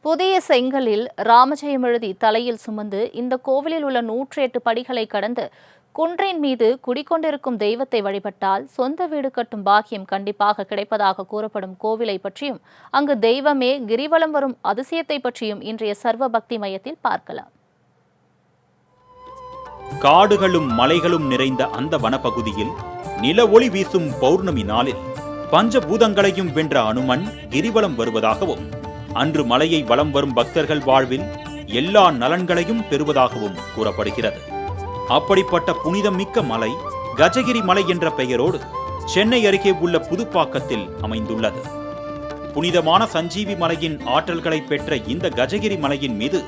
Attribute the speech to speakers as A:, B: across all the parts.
A: புதிய செங்கலில் ராமஜெயம் எழுதி தலையில் சுமந்து இந்த கோவிலில் உள்ள 108 படிகளை கடந்து குன்றின் மீது குடிக்கொண்டிருக்கும் தெய்வத்தை வழிபட்டால் சொந்த வீடு கட்டும் பாக்கியம் கண்டிப்பாக கிடைப்பதாக கூறப்படும் கோவிலை பற்றியும் அங்கு தெய்வமே கிரிவலம் வரும் அதிசயத்தை பற்றியும் இன்றைய சர்வ பக்தி மையத்தில் பார்க்கலாம்.
B: காடுகளும் மலைகளும் நிறைந்த அந்த வனப்பகுதியில் நில ஒளி வீசும் பௌர்ணமி நாளில் பஞ்சபூதங்களையும் வென்ற அனுமன் கிரிவலம் வருவதாகவும் அன்று மலையை வலம் வரும் பக்தர்கள் வாழ்வில் எல்லா நலன்களையும் பெறுவதாகவும் கூறப்படுகிறது. அப்படிப்பட்ட புனிதம் மிக்க மலை கஜகிரி மலை என்ற பெயரோடு சென்னை அருகே உள்ள புதுப்பாக்கத்தில் அமைந்துள்ளது. புனிதமான சஞ்சீவி மலையின் ஆற்றல்களை பெற்ற இந்த கஜகிரி மலையின் மீது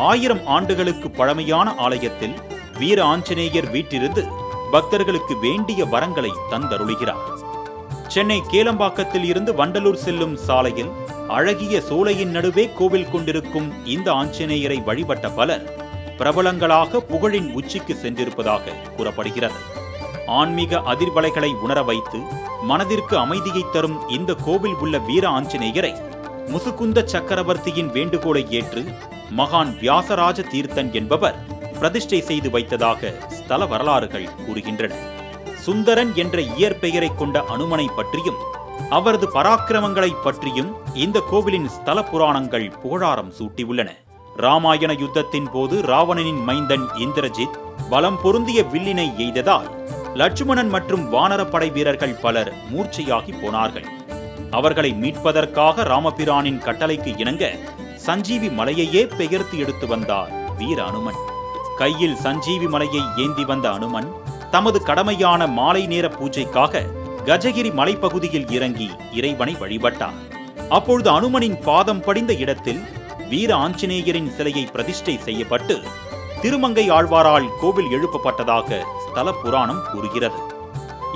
B: 1000 ஆண்டுகளுக்கு பழமையான ஆலயத்தில் வீர ஆஞ்சநேயர் வீற்றிருந்து பக்தர்களுக்கு வேண்டிய வரங்களை தந்தருளுகிறார். சென்னை கேளம்பாக்கத்தில் இருந்து வண்டலூர் செல்லும் சாலையில் அழகிய சோலையின் நடுவே கோவில் கொண்டிருக்கும் இந்த ஆஞ்சநேயரை வழிபட்ட பலர் பிரபலங்களாக புகழின் உச்சிக்கு சென்றிருப்பதாக கூறப்படுகிறது. ஆன்மீக அதிர்வலைகளை உணர வைத்து மனதிற்கு அமைதியை தரும் இந்த கோவில் உள்ள வீர ஆஞ்சநேயரை முசுகுந்த சக்கரவர்த்தியின் வேண்டுகோளை ஏற்று மகான் வியாசராஜ தீர்த்தன் என்பவர் பிரதிஷ்டை செய்து வைத்ததாக ஸ்தல வரலாறுகள் கூறுகின்றன. சுந்தரன் என்ற இயற்பெயரை கொண்ட அனுமனை பற்றியும் அவரது பராக்கிரமங்களை பற்றியும் இந்த கோவிலின் ஸ்தல புராணங்கள் புகழாரம் சூட்டியுள்ளன. ராமாயண யுத்தத்தின் போது ராவணனின் மைந்தன் இந்திரஜித் பலம் பொருந்திய வில்லினை எய்ததால் லட்சுமணன் மற்றும் வானரப்படை வீரர்கள் பலர் மூர்ச்சையாகி போனார்கள். அவர்களை மீட்பதற்காக ராமபிரானின் கட்டளைக்கு இணங்க சஞ்சீவி மலையையே பெயர்த்து எடுத்து வந்தார் வீர அனுமன். கையில் சஞ்சீவி மலையை ஏந்தி வந்த அனுமன் தமது கடமையான மாலை நேர பூஜைக்காக கஜகிரி மலைப்பகுதியில் இறங்கி இறைவனை வழிபட்டார். அப்பொழுது அனுமனின் பாதம் படிந்த இடத்தில் வீர ஆஞ்சநேயரின் சிலையை பிரதிஷ்டை செய்யப்பட்டு திருமங்கை ஆழ்வாரால் கோவில் எழுப்பப்பட்டதாக ஸ்தல புராணம் கூறுகிறது.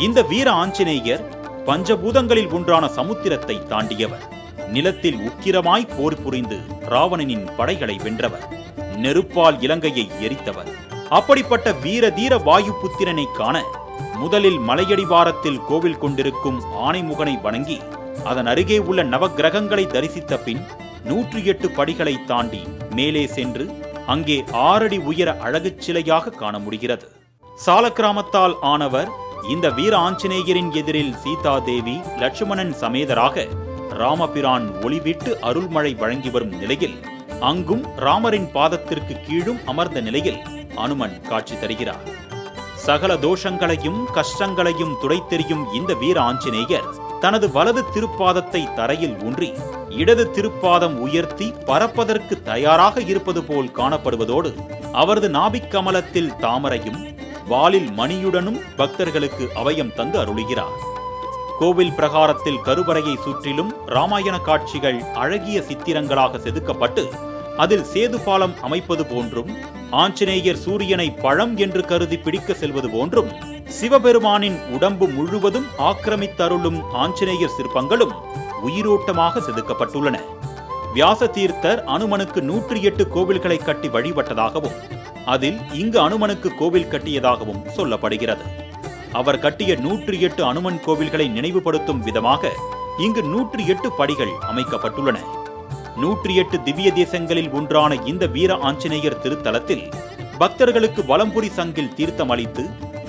B: இந்த வீர ஆஞ்சநேயர் பஞ்சபூதங்களில் ஒன்றான சமுத்திரத்தை தாண்டியவர். நிலத்தில் உக்கிரமாய் போர் புரிந்து ராவணனின் படைகளை வென்றவர். நெருப்பால் இலங்கையை எரித்தவர். அப்படிப்பட்ட வீர தீர வாயு புத்திரனை காண முதலில் மலையடிவாரத்தில் கோவில் கொண்டிருக்கும் ஆனைமுகனை வணங்கி அதன் அருகே உள்ள நவக்கிரகங்களை தரிசித்த பின் 108 படிகளை தாண்டி மேலே சென்று அங்கே 6 அடி உயர அழகு சிலையாக காண முடிகிறது. சாலக்கிராமத்தால் ஆனவர் இந்த வீர ஆஞ்சநேயரின் எதிரில் சீதா தேவி லட்சுமணன் சமேதராக ராமபிரான் ஒளிவிட்டு அருள்மழை வழங்கி வரும் நிலையில் அங்கும் ராமரின் பாதத்திற்கு கீழும் அமர்ந்த நிலையில் அனுமன் காட்சி தருகிறார். சகல தோஷங்களையும் கஷ்டங்களையும் துடைத்தெறியும் இந்த வீர ஆஞ்சநேயர் தனது வலது திருப்பாதத்தை தரையில் ஊன்றி இடது திருப்பாதம் உயர்த்தி பறப்பதற்கு தயாராக இருப்பது போல் காணப்படுவதோடு அவரது நாபிக் கமலத்தில் தாமரையும் வாலில் மணியுடனும் பக்தர்களுக்கு அபயம் தந்து அருளுகிறார். கோவில் பிரகாரத்தில் கருவறையை சுற்றிலும் ராமாயண காட்சிகள் அழகிய சித்திரங்களாக செதுக்கப்பட்டு அதில் சேது பாலம் அமைப்பது போன்றும் ஆஞ்சநேயர் சூரியனை பழம் என்று கருதி பிடிக்க செல்வது போன்றும் சிவபெருமானின் உடம்பு முழுவதும் ஆக்கிரமித்தருளும் ஆஞ்சநேயர் சிற்பங்களும் உயிரோட்டமாக செதுக்கப்பட்டுள்ளன. வியாச தீர்த்தர் அனுமனுக்கு 108 கோவில்களை கட்டி வழிபட்டதாகவும் அதில் இங்கு அனுமனுக்கு கோவில் கட்டியதாகவும் சொல்லப்படுகிறது. அவர் கட்டிய 108 அனுமன் கோவில்களை நினைவுபடுத்தும் விதமாக இங்கு 108 படிகள் அமைக்கப்பட்டுள்ளன. 108 திவ்ய தேசங்களில் ஒன்றான இந்த வீர ஆஞ்சநேயர் திருத்தலத்தில் பக்தர்களுக்கு வலம்புரி சங்கில் தீர்த்தம் அளித்து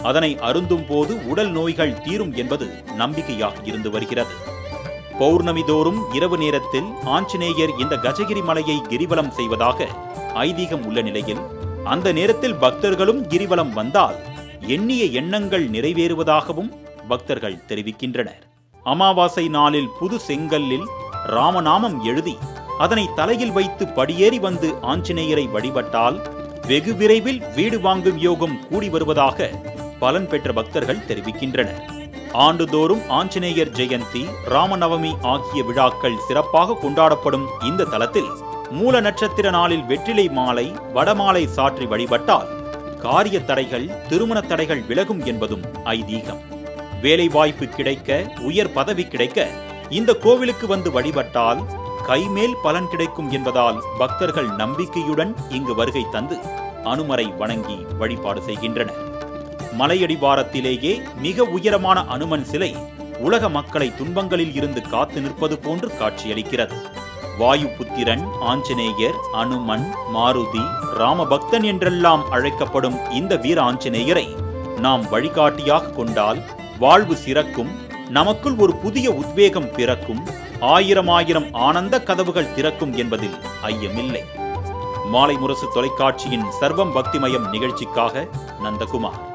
B: அதனை அருந்தும் போது உடல் நோய்கள் தீரும் என்பது நம்பிக்கையாக இருந்து வருகிறது. பௌர்ணமி தோறும் இரவு நேரத்தில் ஆஞ்சநேயர் இந்த கஜகிரி மலையை கிரிவலம் செய்வதாக ஐதீகம் உள்ள நிலையில் அந்த நேரத்தில் பக்தர்களும் கிரிவலம் வந்தால் எண்ணிய எண்ணங்கள் நிறைவேறுவதாகவும் பக்தர்கள் தெரிவிக்கின்றனர். அமாவாசை நாளில் புது செங்கல்லில் ராமநாமம் எழுதி அதனை தலையில் வைத்து படியேறி வந்து ஆஞ்சநேயரை வழிபட்டால் வெகு விரைவில் வீடு வாங்கும் யோகம் கூடி வருவதாக பலன் பெற்ற பக்தர்கள் தெரிவிக்கின்றனர். ஆண்டுதோறும் ஆஞ்சநேயர் ஜெயந்தி, ராமநவமி ஆகிய விழாக்கள் சிறப்பாக கொண்டாடப்படும் இந்த தலத்தில் மூல நட்சத்திர நாளில் வெற்றிலை மாலை வடமாலை சாற்றி வழிபட்டால் காரிய தடைகள் திருமண தடைகள் விலகும் என்பதும் ஐதீகம். வேலைவாய்ப்பு கிடைக்க உயர் பதவி கிடைக்க இந்த கோவிலுக்கு வந்து வழிபட்டால் கைமேல் பலன் கிடைக்கும் என்பதால் பக்தர்கள் நம்பிக்கையுடன் இங்கு வருகை தந்து அனுமரை வணங்கி வழிபாடு செய்கின்றனர். மலையடிவாரத்திலேயே மிக உயரமான அனுமன் சிலை உலக மக்களை துன்பங்களில் இருந்து காத்து நிற்பது போன்று காட்சியளிக்கிறது. வாயுபுத்திரன், ஆஞ்சநேயர், அனுமன், மாருதி, ராமபக்தன் என்றெல்லாம் அழைக்கப்படும் இந்த வீர ஆஞ்சநேயரை நாம் வழிகாட்டியாக கொண்டால் வாழ்வு சிறக்கும், நமக்குள் ஒரு புதிய உத்வேகம் பிறக்கும், ஆயிரம் ஆனந்த கதவுகள் திறக்கும் என்பதில் ஐயமில்லை. மாலை முரசு தொலைக்காட்சியின் சர்வம் பக்திமயம் நிகழ்ச்சிக்காக நந்தகுமார்.